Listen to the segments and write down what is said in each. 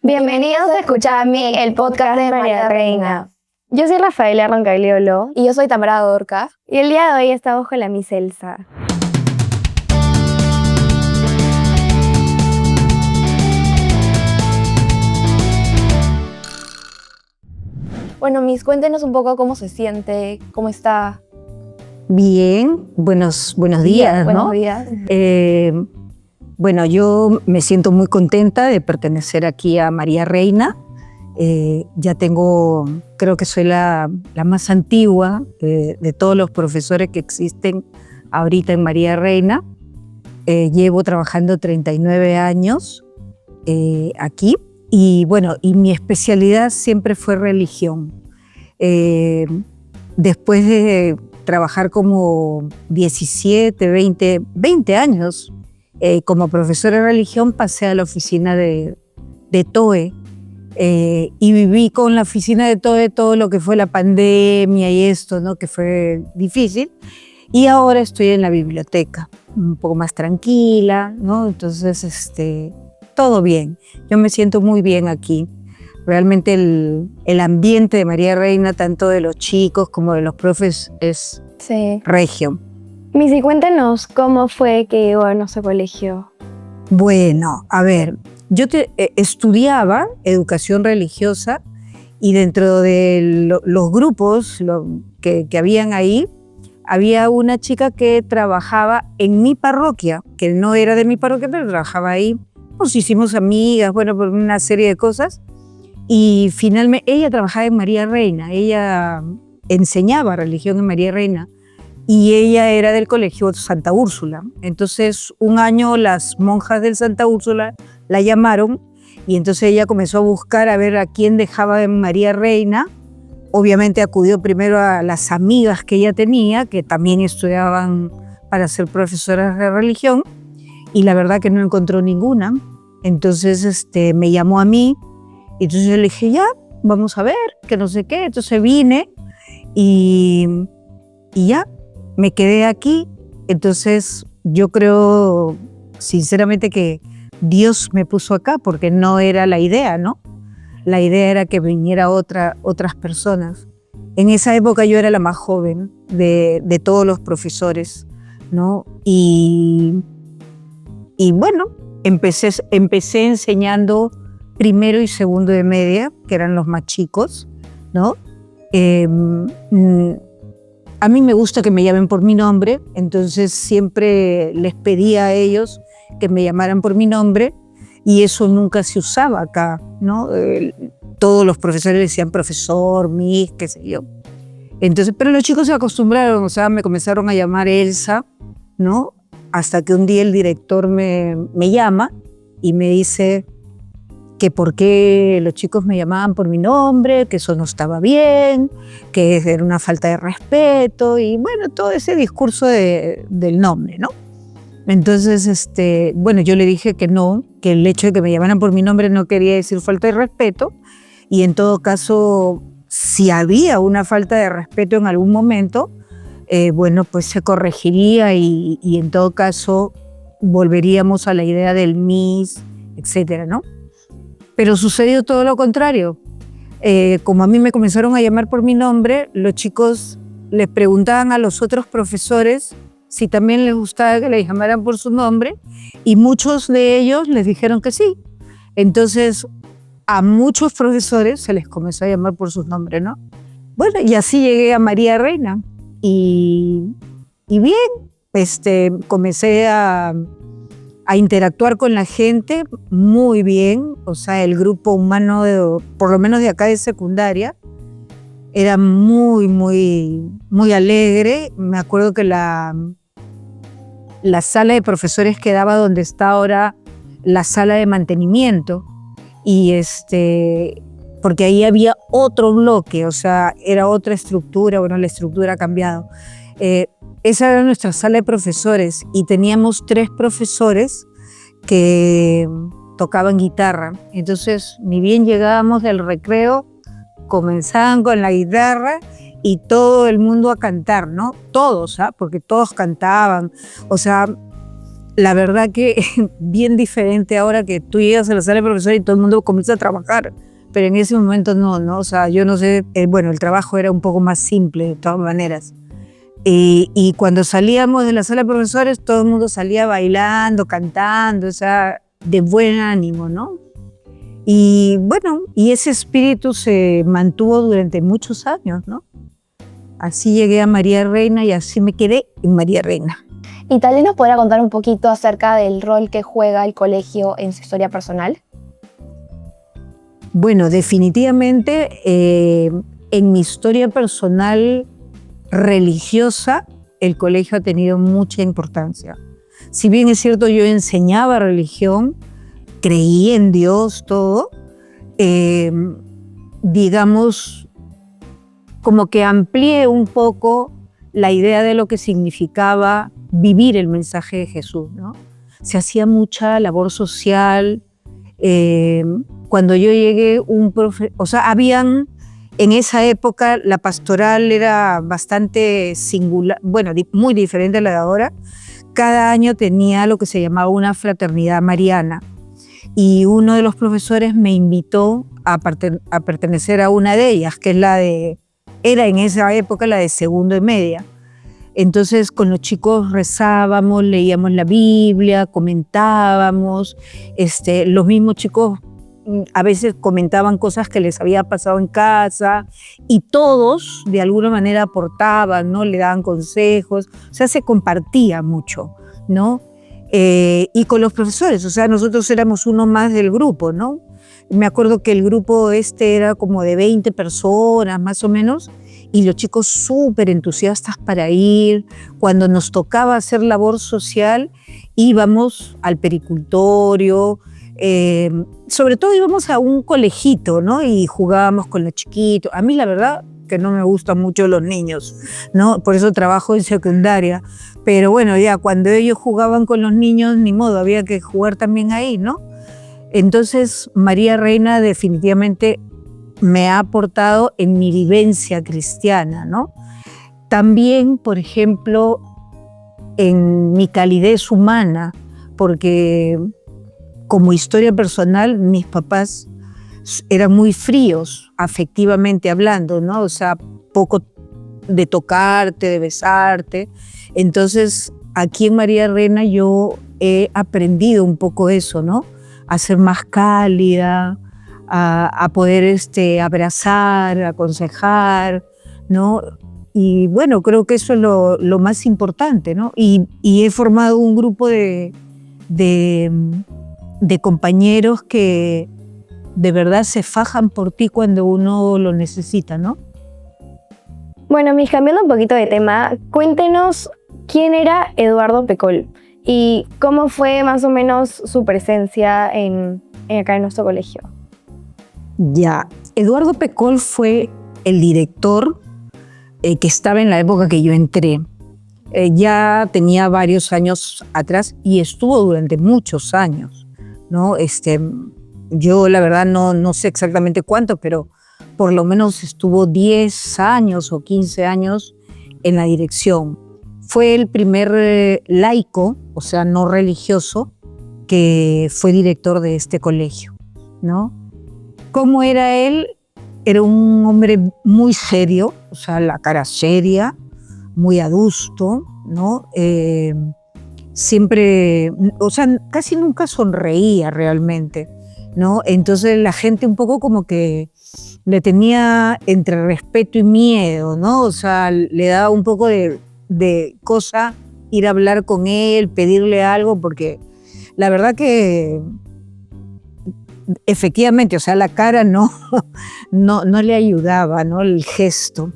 Bienvenidos a Escuchame, el podcast de María Reina. Yo soy Rafaela Roncagliolo. Y yo soy Tamara Dorca. Y el día de hoy estamos con la Miss Elsa. Bueno, Miss, cuéntenos un poco cómo se siente, cómo está. Bien, buenos días, ¿no? Buenos días. Bueno, yo me siento muy contenta de pertenecer aquí a María Reina. Ya creo que soy la más antigua de todos los profesores que existen ahorita en María Reina. Llevo trabajando 39 años aquí y bueno, y mi especialidad siempre fue religión. Después de trabajar como 17, 20 años como profesora de religión, pasé a la oficina de TOE y viví con la oficina de TOE todo lo que fue la pandemia y esto, ¿no? Que fue difícil. Y ahora estoy en la biblioteca, un poco más tranquila, ¿no? Entonces, todo bien. Yo me siento muy bien aquí. Realmente el ambiente de María Reina, tanto de los chicos como de los profes, es regio. Missy, cuéntanos cómo fue que llegó a nuestro colegio. Bueno, a ver, yo estudiaba educación religiosa y dentro de los grupos que habían ahí, había una chica que trabajaba en mi parroquia, que no era de mi parroquia, pero trabajaba ahí. Nos hicimos amigas, bueno, por una serie de cosas. Y finalmente ella trabajaba en María Reina, ella enseñaba religión en María Reina y ella era del colegio Santa Úrsula. Entonces un año las monjas del Santa Úrsula la llamaron y entonces ella comenzó a buscar a ver a quién dejaba en María Reina. Obviamente acudió primero a las amigas que ella tenía, que también estudiaban para ser profesoras de religión, y la verdad que no encontró ninguna. Entonces me llamó a mí, y entonces yo le dije, ya, vamos a ver, que no sé qué. Entonces vine y ya, me quedé aquí. Entonces yo creo sinceramente que Dios me puso acá porque no era la idea, ¿no? La idea era que viniera otras personas. En esa época yo era la más joven de todos los profesores, ¿no? Y bueno, empecé enseñando primero y segundo de media, que eran los más chicos, ¿no? A mí me gusta que me llamen por mi nombre, entonces siempre les pedía a ellos que me llamaran por mi nombre y eso nunca se usaba acá, ¿no? Todos los profesores decían profesor, miss, qué sé yo. Entonces, pero los chicos se acostumbraron, o sea, me comenzaron a llamar Elsa, ¿no? Hasta que un día el director me llama y me dice que por qué los chicos me llamaban por mi nombre, que eso no estaba bien, que era una falta de respeto y bueno, todo ese discurso del nombre, ¿no? Entonces, bueno, yo le dije que no, que el hecho de que me llamaran por mi nombre no quería decir falta de respeto y en todo caso, si había una falta de respeto en algún momento, bueno, pues se corregiría y en todo caso volveríamos a la idea del Miss, etcétera, ¿no? Pero sucedió todo lo contrario. Como a mí me comenzaron a llamar por mi nombre, los chicos les preguntaban a los otros profesores si también les gustaba que les llamaran por su nombre y muchos de ellos les dijeron que sí. Entonces, a muchos profesores se les comenzó a llamar por sus nombres, ¿no? Bueno, y así llegué a María Reina y bien, comencé a interactuar con la gente muy bien, o sea, el grupo humano, por lo menos de acá de secundaria, era muy, muy, muy alegre. Me acuerdo que la sala de profesores quedaba donde está ahora la sala de mantenimiento y porque ahí había otro bloque, o sea, era otra estructura, bueno, la estructura ha cambiado. Esa era nuestra sala de profesores y teníamos 3 profesores que tocaban guitarra. Entonces, ni bien llegábamos del recreo, comenzaban con la guitarra y todo el mundo a cantar, ¿no? Todos, ¿ah? Porque todos cantaban. O sea, la verdad que bien diferente ahora que tú llegas a la sala de profesores y todo el mundo comienza a trabajar. Pero en ese momento no, ¿no? O sea, yo no sé, bueno, el trabajo era un poco más simple de todas maneras. Y cuando salíamos de la sala de profesores, todo el mundo salía bailando, cantando, o sea, de buen ánimo, ¿no? Y bueno, y ese espíritu se mantuvo durante muchos años, ¿no? Así llegué a María Reina y así me quedé en María Reina. ¿Y tal vez nos podrá contar un poquito acerca del rol que juega el colegio en su historia personal? Bueno, definitivamente en mi historia personal religiosa, el colegio ha tenido mucha importancia. Si bien es cierto, yo enseñaba religión, creí en Dios, todo, digamos, como que amplié un poco la idea de lo que significaba vivir el mensaje de Jesús, ¿no? Se hacía mucha labor social. Cuando yo llegué, o sea, habían, en esa época la pastoral era bastante singular, bueno, muy diferente a la de ahora. Cada año tenía lo que se llamaba una fraternidad mariana y uno de los profesores me invitó a pertenecer a una de ellas, que es era en esa época la de segundo y media. Entonces con los chicos rezábamos, leíamos la Biblia, comentábamos, los mismos chicos a veces comentaban cosas que les había pasado en casa y todos de alguna manera aportaban, ¿no? Le daban consejos, o sea, se compartía mucho, ¿no? Y con los profesores, o sea, nosotros éramos uno más del grupo, ¿no? Me acuerdo que el grupo era como de 20 personas más o menos y los chicos súper entusiastas para ir. Cuando nos tocaba hacer labor social íbamos al pericultorio, sobre todo íbamos a un colegito, ¿no? Y jugábamos con los chiquitos. A mí la verdad que no me gustan mucho los niños, ¿no? Por eso trabajo en secundaria. Pero bueno, ya cuando ellos jugaban con los niños, ni modo, había que jugar también ahí, ¿no? Entonces María Reina definitivamente me ha aportado en mi vivencia cristiana, ¿no? También, por ejemplo, en mi calidez humana, porque como historia personal, mis papás eran muy fríos, afectivamente hablando, ¿no? O sea, poco de tocarte, de besarte. Entonces, aquí en María Reina yo he aprendido un poco eso, ¿no? A ser más cálida, a poder abrazar, aconsejar, ¿no? Y bueno, creo que eso es lo más importante, ¿no? Y he formado un grupo de compañeros que de verdad se fajan por ti cuando uno lo necesita, ¿no? Bueno, Miss, cambiando un poquito de tema, cuéntenos quién era Eduardo Pecol y cómo fue más o menos su presencia acá en nuestro colegio. Ya, Eduardo Pecol fue el director que estaba en la época que yo entré. Ya tenía varios años atrás y estuvo durante muchos años, ¿no? Yo la verdad no sé exactamente cuánto, pero por lo menos estuvo 10 años o 15 años en la dirección. Fue el primer laico, o sea, no religioso, que fue director de este colegio, ¿no? ¿Cómo era él? Era un hombre muy serio, o sea, la cara seria, muy adusto, ¿no? Siempre, o sea, casi nunca sonreía realmente, ¿no? Entonces la gente un poco como que le tenía entre respeto y miedo, ¿no? O sea, le daba un poco de cosa ir a hablar con él, pedirle algo, porque la verdad que efectivamente, o sea, la cara no le ayudaba, ¿no? El gesto,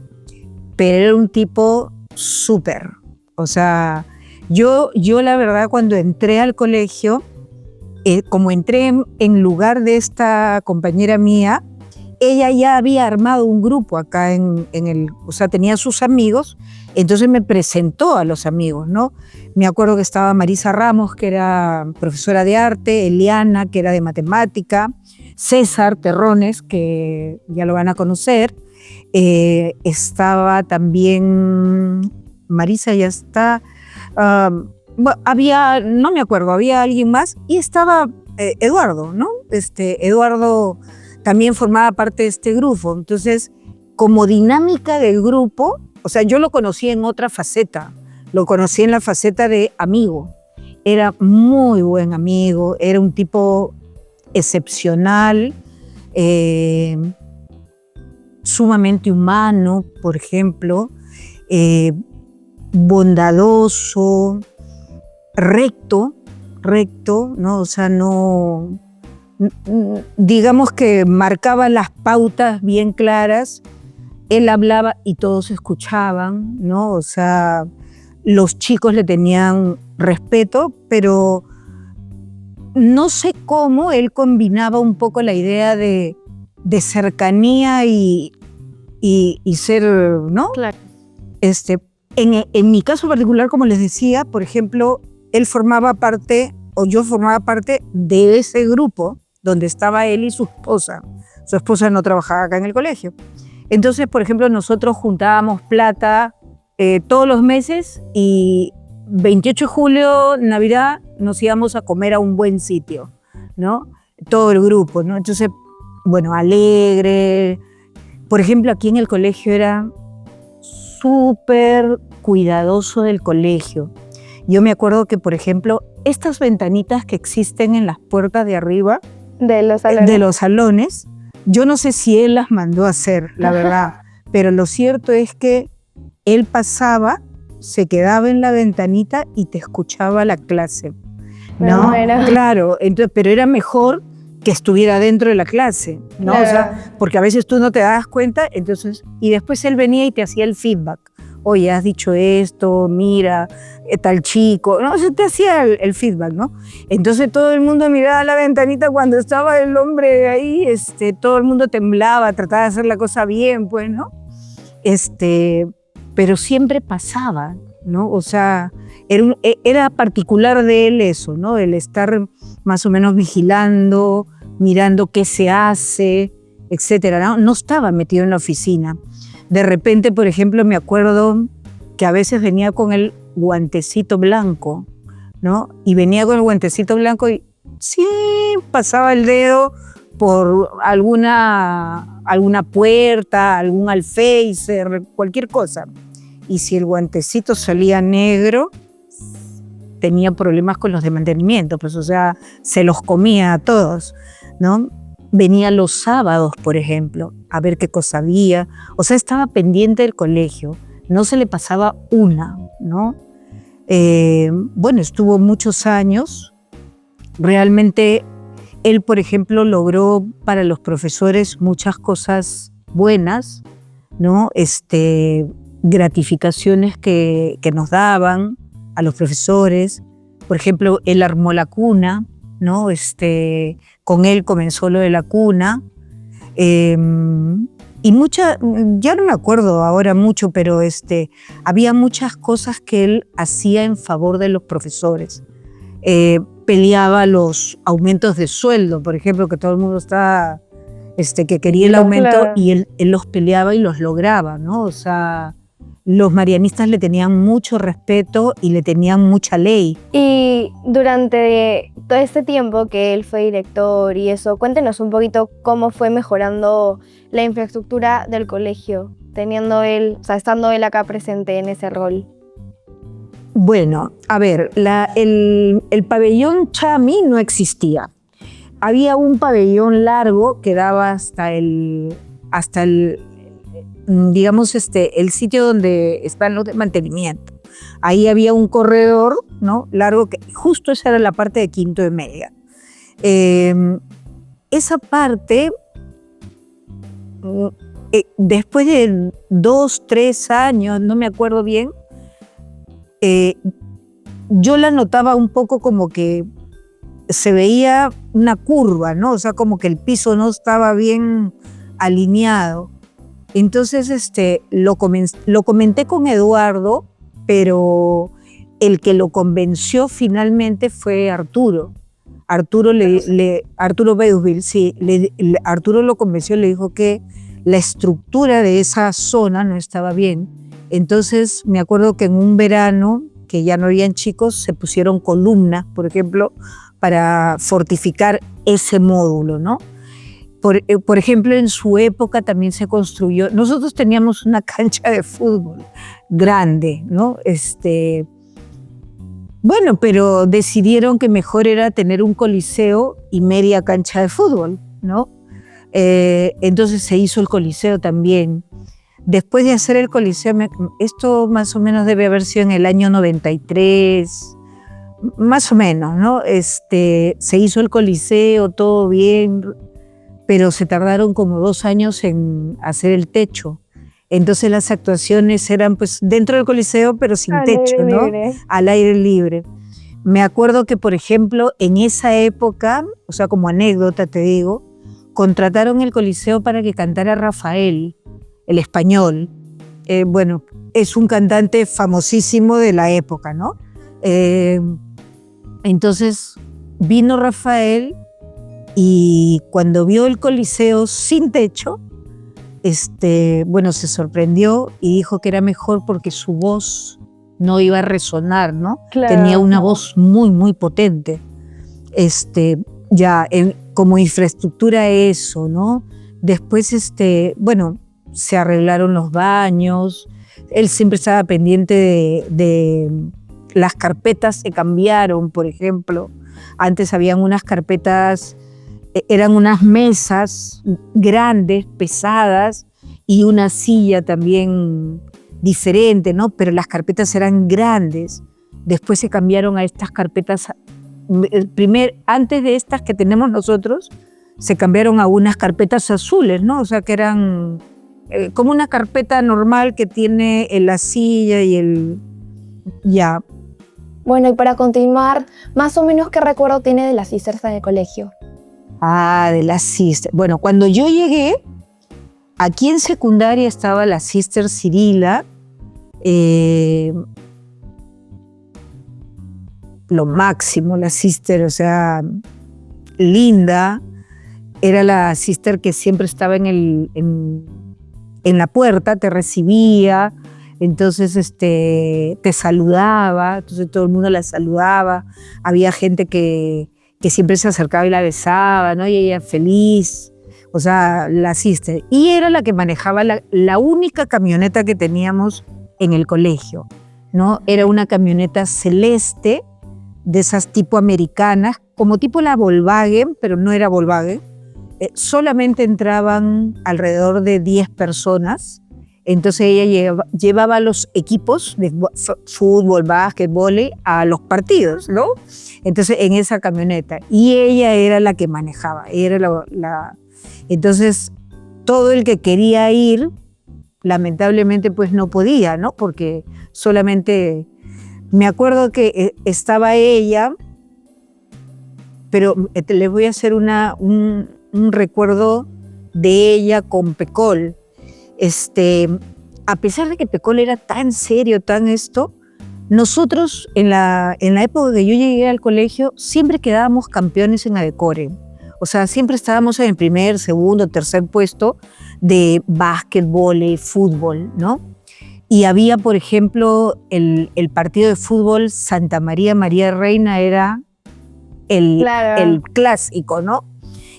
pero era un tipo súper, o sea, yo la verdad cuando entré al colegio, como entré en lugar de esta compañera mía, ella ya había armado un grupo acá o sea, tenía sus amigos, entonces me presentó a los amigos, ¿no? Me acuerdo que estaba Marisa Ramos, que era profesora de arte, Eliana, que era de matemática, César Terrones, que ya lo van a conocer, estaba también, Marisa ya está, no me acuerdo, había alguien más y estaba Eduardo, ¿no? Eduardo también formaba parte de este grupo. Entonces, como dinámica del grupo, o sea, yo lo conocí en otra faceta, lo conocí en la faceta de amigo. Era muy buen amigo, era un tipo excepcional, sumamente humano, por ejemplo, bondadoso, recto, ¿no? O sea, no, digamos que marcaba las pautas bien claras. Él hablaba y todos escuchaban, ¿no? O sea, los chicos le tenían respeto, pero no sé cómo él combinaba un poco la idea de cercanía y ser, ¿no? Claro. En mi caso particular, como les decía, por ejemplo, él formaba parte, o yo formaba parte de ese grupo donde estaba él y su esposa. Su esposa no trabajaba acá en el colegio. Entonces, por ejemplo, nosotros juntábamos plata todos los meses y 28 de julio, Navidad, nos íbamos a comer a un buen sitio, ¿no? Todo el grupo, ¿no? Entonces, bueno, alegre. Por ejemplo, aquí en el colegio era súper cuidadoso del colegio. Yo me acuerdo que, por ejemplo, estas ventanitas que existen en las puertas de arriba De los salones. yo no sé si él las mandó a hacer, la verdad, pero lo cierto es que él pasaba, se quedaba en la ventanita y te escuchaba la clase, ¿no? Bueno. Claro, entonces, pero era mejor que estuviera dentro de la clase, ¿no? Claro. O sea, porque a veces tú no te das cuenta, entonces, y después él venía y te hacía el feedback. Oye, has dicho esto, mira, tal chico, no, o sea, te hacía el feedback, ¿no? Entonces todo el mundo miraba a la ventanita cuando estaba el hombre ahí, todo el mundo temblaba, trataba de hacer la cosa bien, pues, ¿no? Pero siempre pasaba, ¿no? O sea, era particular de él eso, ¿no? El estar más o menos vigilando, mirando qué se hace, etcétera, ¿no? No estaba metido en la oficina. De repente, por ejemplo, me acuerdo que a veces venía con el guantecito blanco, ¿no? Y venía con el guantecito blanco y sí, pasaba el dedo por alguna puerta, algún alféizar, cualquier cosa. Y si el guantecito salía negro, tenía problemas con los de mantenimiento, pues, o sea, se los comía a todos, ¿no? Venía los sábados, por ejemplo, a ver qué cosa había. O sea, estaba pendiente del colegio, no se le pasaba una, ¿no? Bueno, estuvo muchos años. Realmente él, por ejemplo, logró para los profesores muchas cosas buenas, ¿no? Gratificaciones que nos daban a los profesores. Por ejemplo, él armó la cuna, ¿no? Con él comenzó lo de la cuna. Y ya no me acuerdo ahora mucho, pero había muchas cosas que él hacía en favor de los profesores. Peleaba los aumentos de sueldo, por ejemplo, que todo el mundo estaba, que quería el aumento, Claro. y él los peleaba y los lograba, ¿no? O sea, los marianistas le tenían mucho respeto y le tenían mucha ley. Y durante todo este tiempo que él fue director y eso, cuéntenos un poquito cómo fue mejorando la infraestructura del colegio, teniendo él, o sea, estando él acá presente en ese rol. Bueno, a ver, el pabellón Chami no existía. Había un pabellón largo que daba hasta el digamos, el sitio donde están los de mantenimiento. Ahí había un corredor, ¿no? Largo, que justo esa era la parte de quinto de media. Esa parte, después de 2, 3 años, no me acuerdo bien, yo la notaba un poco como que se veía una curva, ¿no? O sea, como que el piso no estaba bien alineado. Entonces, lo comenté con Eduardo, pero el que lo convenció finalmente fue Arturo. Arturo Beusville, sí. Arturo lo convenció, le dijo que la estructura de esa zona no estaba bien. Entonces, me acuerdo que en un verano que ya no habían chicos, se pusieron columnas, por ejemplo, para fortificar ese módulo, ¿no? Por ejemplo, en su época también se construyó, nosotros teníamos una cancha de fútbol grande, ¿no? Bueno, pero decidieron que mejor era tener un coliseo y media cancha de fútbol, ¿no? Entonces se hizo el coliseo también. Después de hacer el coliseo, esto más o menos debe haber sido en el año 93, más o menos, ¿no? Se hizo el coliseo, todo bien, pero se tardaron como 2 años en hacer el techo. Entonces las actuaciones eran pues dentro del coliseo, pero sin techo, ¿no? Al aire libre. Me acuerdo que, por ejemplo, en esa época, o sea, como anécdota te digo, contrataron el coliseo para que cantara Rafael, el español. Bueno, es un cantante famosísimo de la época, ¿no? Entonces vino Rafael y cuando vio el coliseo sin techo, bueno, se sorprendió y dijo que era mejor porque su voz no iba a resonar, ¿no? Claro. Tenía una voz muy, muy potente. Como infraestructura eso, ¿no? Después, bueno, se arreglaron los baños. Él siempre estaba pendiente de las carpetas, se cambiaron, por ejemplo. Antes habían unas carpetas, eran unas mesas grandes, pesadas, y una silla también diferente, ¿no? Pero las carpetas eran grandes. Después se cambiaron a estas carpetas, antes de estas que tenemos nosotros, se cambiaron a unas carpetas azules, ¿no? O sea, que eran como una carpeta normal que tiene la silla y el... Ya. Bueno, y para continuar, más o menos, ¿qué recuerdo tiene de las sisters en el colegio? De las sisters. Bueno, cuando yo llegué, aquí en secundaria estaba la sister Cirila, lo máximo, la sister, o sea, linda. Era la sister que siempre estaba en la puerta, te recibía, entonces te saludaba, entonces todo el mundo la saludaba. Había gente que siempre se acercaba y la besaba, ¿no? Y ella feliz, o sea, la sister. Y era la que manejaba la única camioneta que teníamos en el colegio, ¿no? Era una camioneta celeste, de esas tipo americanas, como tipo la Volkswagen, pero no era Volkswagen. Solamente entraban alrededor de 10 personas. Entonces ella llevaba los equipos de fútbol, básquet, vóley a los partidos, ¿no? Entonces en esa camioneta. Y ella era la que manejaba. Entonces todo el que quería ir, lamentablemente pues no podía, ¿no? Porque solamente... Me acuerdo que estaba ella, pero les voy a hacer un recuerdo de ella con Pecol. A pesar de que Pecol era tan serio, tan esto, nosotros en la época que yo llegué al colegio siempre quedábamos campeones en Adecore. O sea, siempre estábamos en el primer, segundo, tercer puesto de básquet, vóley, fútbol, ¿no? Y había, por ejemplo, el partido de fútbol Santa María, María Reina era el clásico, ¿no?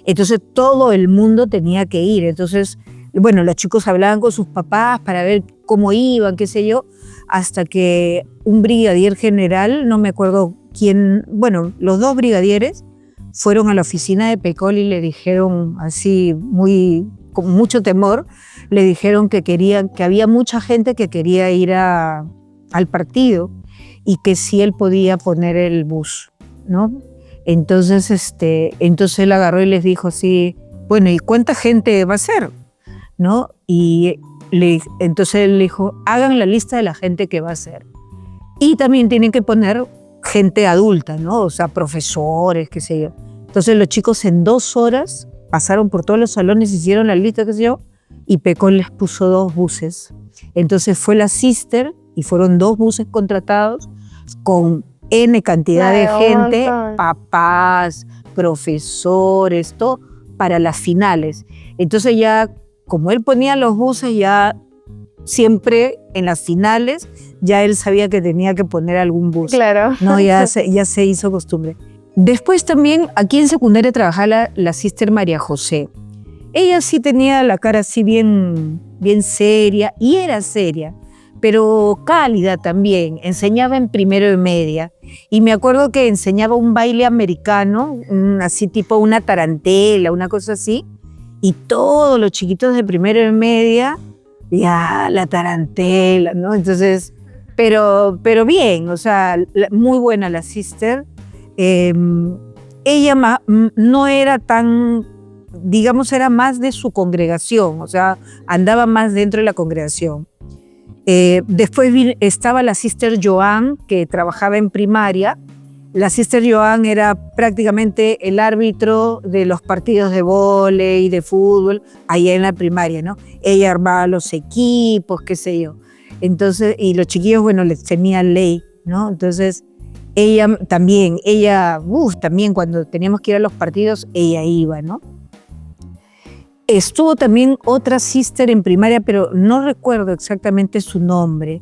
Entonces todo el mundo tenía que ir. Entonces, bueno, los chicos hablaban con sus papás para ver cómo iban, qué sé yo, hasta que un brigadier general, no me acuerdo quién, bueno, los 2 brigadieres fueron a la oficina de Pecol y le dijeron así, con mucho temor, le dijeron que había mucha gente que quería ir al partido y que sí él podía poner el bus, ¿no? Entonces, entonces él agarró y les dijo así, bueno, ¿y cuánta gente va a ser? ¿No? Y entonces él le dijo, hagan la lista de la gente que va a ser. Y también tienen que poner gente adulta, ¿no? O sea, profesores, qué sé yo. Entonces los chicos en 2 horas pasaron por todos los salones, hicieron la lista, qué sé yo, y Pecol les puso 2 buses. Entonces fue la sister y fueron 2 buses contratados con N cantidad de gente, papás, profesores, todo, para las finales. Entonces ya, como él ponía los buses, ya siempre en las finales ya él sabía que tenía que poner algún bus. Claro. No, ya se hizo costumbre. Después también aquí en secundaria trabajaba la sister María José. Ella sí tenía la cara así bien seria, y era seria, pero cálida también. Enseñaba en primero y media. Y me acuerdo que enseñaba un baile americano, así tipo una tarantela, una cosa así. Y todos los chiquitos de primero y media, ya, la tarantela, ¿no? Entonces, pero bien, o sea, muy buena la sister. Ella no era tan, digamos, era más de su congregación, o sea, andaba más dentro de la congregación. Después estaba la sister Joan, que trabajaba en primaria. La sister Joan era prácticamente el árbitro de los partidos de vóley y de fútbol allá en la primaria, ¿no? Ella armaba los equipos, qué sé yo. Entonces, y los chiquillos, bueno, les tenía ley, ¿no? Entonces, ella también cuando teníamos que ir a los partidos, ella iba, ¿no? Estuvo también otra sister en primaria, pero no recuerdo exactamente su nombre,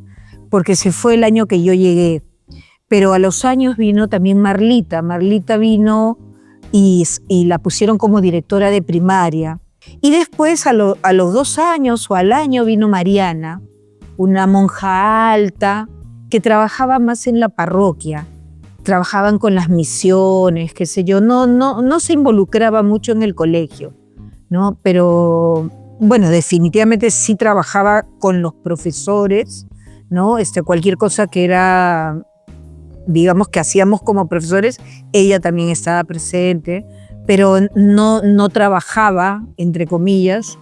porque se fue el año que yo llegué. Pero a los años vino también Marlita. Marlita vino y la pusieron como directora de primaria. Y después, a los 2 años o al año, vino Mariana, una monja alta que trabajaba más en la parroquia. Trabajaban con las misiones, qué sé yo. No se involucraba mucho en el colegio, ¿no? Pero, bueno, definitivamente sí trabajaba con los profesores, ¿no? Cualquier cosa que era, digamos, que hacíamos como profesores, ella también estaba presente, pero no trabajaba, entre comillas,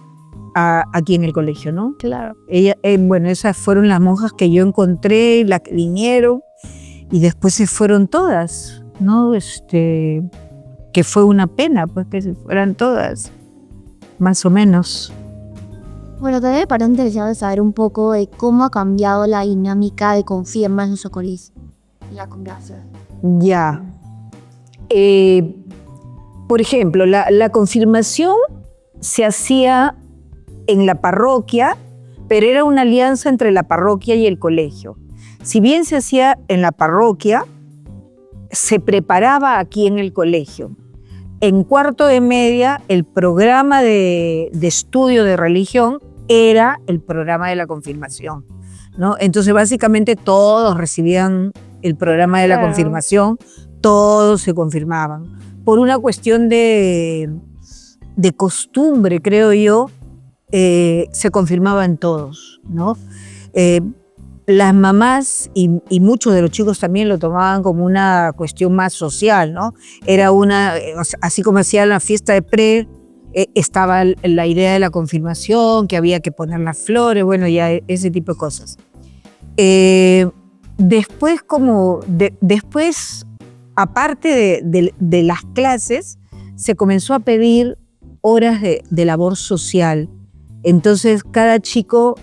aquí en el colegio, ¿no? Claro. Ella, bueno, esas fueron las monjas que yo encontré, las que vinieron, y después se fueron todas, ¿no? Que fue una pena, pues, que se fueran todas, más o menos. Bueno, también me parece interesante saber un poco de cómo ha cambiado la dinámica de Confirma en Socorís. La congregación. Ya. Por ejemplo, la confirmación se hacía en la parroquia, pero era una alianza entre la parroquia y el colegio. Si bien se hacía en la parroquia, se preparaba aquí en el colegio. En cuarto de media, el programa de estudio de religión era el programa de la confirmación, ¿no? Entonces, básicamente, todos recibían el programa de la confirmación, todos se confirmaban. Por una cuestión de costumbre, creo yo, se confirmaban todos, ¿no? Las mamás y muchos de los chicos también lo tomaban como una cuestión más social, ¿no? Era así como hacían la fiesta de estaba la idea de la confirmación, que había que poner las flores, bueno, ya ese tipo de cosas. Después, aparte de las clases, se comenzó a pedir horas de labor social. Entonces, cada chico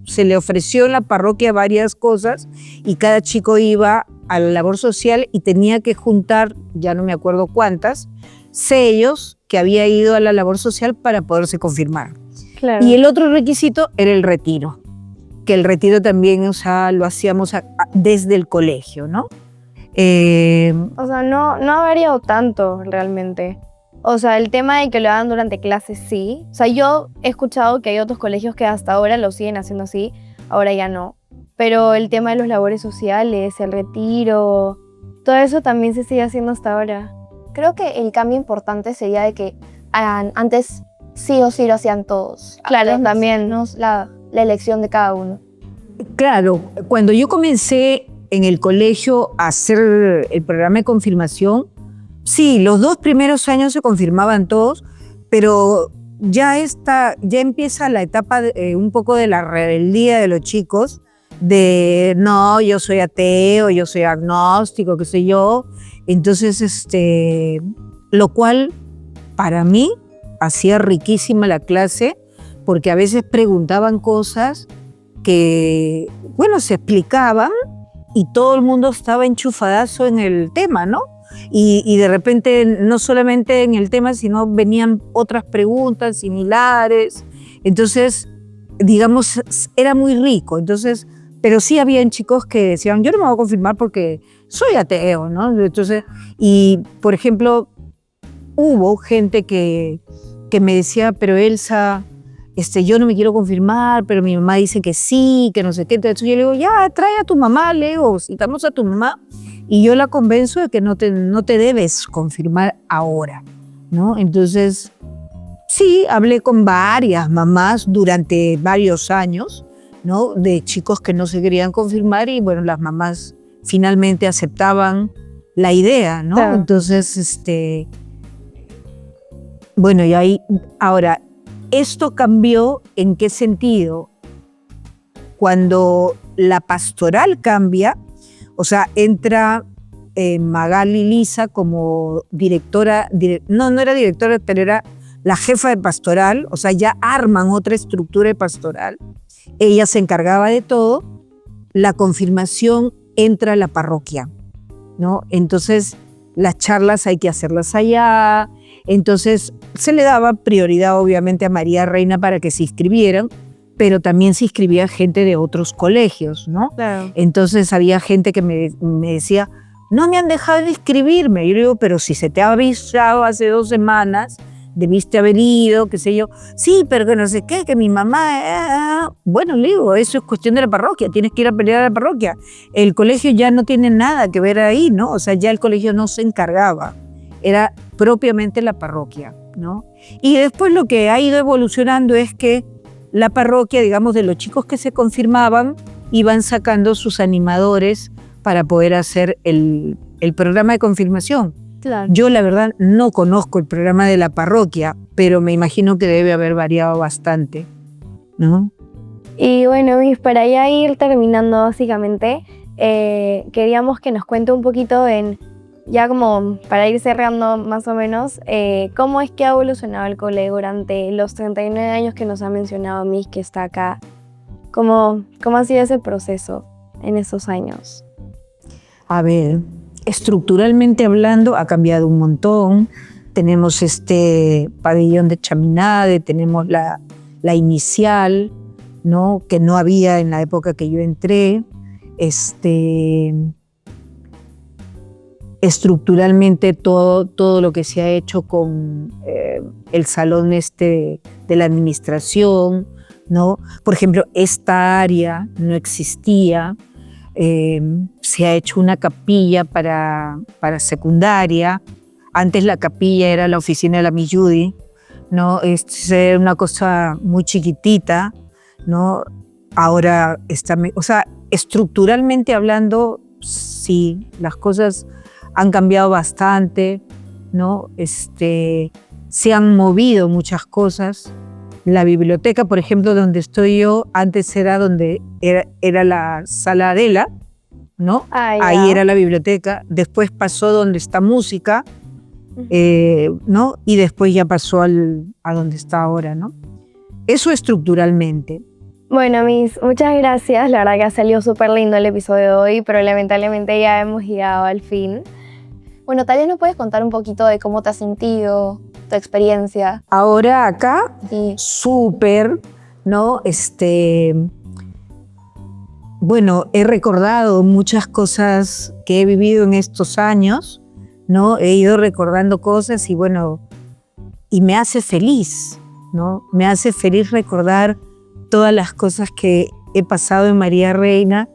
se le ofreció en la parroquia varias cosas y cada chico iba a la labor social y tenía que juntar, ya no me acuerdo cuántas, sellos que había ido a la labor social para poderse confirmar. Claro. Y el otro requisito era el retiro, que el retiro también, o sea, lo hacíamos desde el colegio, ¿no? O sea, no ha variado tanto realmente. O sea, el tema de que lo hagan durante clases, sí. O sea, yo he escuchado que hay otros colegios que hasta ahora lo siguen haciendo así, ahora ya no. Pero el tema de los labores sociales, el retiro, todo eso también se sigue haciendo hasta ahora. Creo que el cambio importante sería de que antes sí o sí lo hacían todos. Claro, también. La elección de cada uno. Claro, cuando yo comencé en el colegio a hacer el programa de confirmación, sí, los 2 primeros años se confirmaban todos, pero ya empieza la etapa un poco de la rebeldía de los chicos, de no, yo soy ateo, yo soy agnóstico, qué sé yo. Entonces, lo cual para mí hacía riquísima la clase, porque a veces preguntaban cosas que, bueno, se explicaban y todo el mundo estaba enchufadazo en el tema, ¿no? Y de repente, no solamente en el tema, sino venían otras preguntas similares. Entonces, digamos, era muy rico. Entonces, pero sí habían chicos que decían, yo no me voy a confirmar porque soy ateo, ¿no? Entonces, y por ejemplo, hubo gente que me decía, pero Elsa, yo no me quiero confirmar, pero mi mamá dice que sí, que no sé qué. Entonces yo le digo, ya, trae a tu mamá, le digo, citamos a tu mamá y yo la convenzo de que no te debes confirmar ahora, ¿no? Entonces, sí, hablé con varias mamás durante varios años, ¿no? De chicos que no se querían confirmar y bueno, las mamás finalmente aceptaban la idea, ¿no? Claro. Entonces, bueno, y ahí, ahora, ¿esto cambió en qué sentido? Cuando la pastoral cambia, o sea, entra Magali Lisa como directora, no era directora, pero era la jefa de pastoral, o sea, ya arman otra estructura de pastoral. Ella se encargaba de todo, la confirmación entra a la parroquia, ¿no? Entonces, las charlas hay que hacerlas allá, entonces se le daba prioridad obviamente a María Reina para que se inscribieran, pero también se inscribía gente de otros colegios, ¿no? Claro. Entonces había gente que me decía, no me han dejado de inscribirme. Yo le digo, pero si se te ha avisado hace 2 semanas, debiste haber ido, qué sé yo. Sí, pero que no sé qué, que mi mamá... Bueno, le digo, eso es cuestión de la parroquia, tienes que ir a pelear a la parroquia. El colegio ya no tiene nada que ver ahí, ¿no? O sea, ya el colegio no se encargaba, era propiamente la parroquia, ¿no? Y después lo que ha ido evolucionando es que la parroquia, digamos, de los chicos que se confirmaban, iban sacando sus animadores para poder hacer el programa de confirmación. Claro. Yo la verdad no conozco el programa de la parroquia, pero me imagino que debe haber variado bastante, ¿no? Y bueno, Miss, para ya ir terminando básicamente, queríamos que nos cuente un poquito ya como para ir cerrando más o menos, cómo es que ha evolucionado el cole durante los 39 años que nos ha mencionado Miss, que está acá. ¿Cómo ha sido ese proceso en esos años? A ver, estructuralmente hablando ha cambiado un montón. Tenemos este pabellón de chaminade, tenemos la inicial, ¿no? Que no había en la época que yo entré. Estructuralmente todo lo que se ha hecho con el salón de la administración, ¿no? Por ejemplo, esta área no existía. Se ha hecho una capilla para secundaria. Antes la capilla era la oficina de la Miss Judy, ¿no? Era una cosa muy chiquitita, ¿no? Ahora está, o sea, estructuralmente hablando, sí, las cosas han cambiado bastante, ¿no? Se han movido muchas cosas. La biblioteca, por ejemplo, donde estoy yo, antes era donde era la sala Adela, ¿no? Ahí era la biblioteca. Después pasó donde está música, ¿no? Y después ya pasó a donde está ahora, ¿no? Eso estructuralmente. Bueno, Miss, muchas gracias. La verdad que ha salido súper lindo el episodio de hoy, pero lamentablemente ya hemos llegado al fin. Bueno, tal vez nos puedes contar un poquito de cómo te has sentido, tu experiencia. Ahora acá, Sí. súper, ¿no? Bueno, he recordado muchas cosas que he vivido en estos años, ¿no? He ido recordando cosas y bueno, y me hace feliz, ¿no? Me hace feliz recordar todas las cosas que he pasado en María Reina,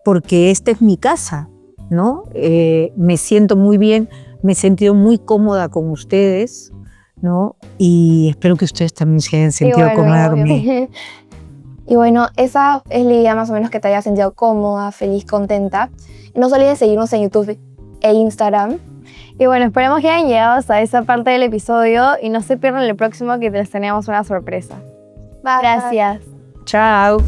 porque esta es mi casa, ¿no? Me siento muy bien, me he sentido muy cómoda con ustedes, ¿no? Y espero que ustedes también se hayan sentido cómoda conmigo. Y bueno, esa es la idea más o menos, que te hayas sentido cómoda, feliz, contenta. No se olviden seguirnos en YouTube e Instagram. Y bueno, esperemos que hayan llegado hasta esa parte del episodio y no se pierdan el próximo, que les tenemos una sorpresa. Bye. Gracias. Chao.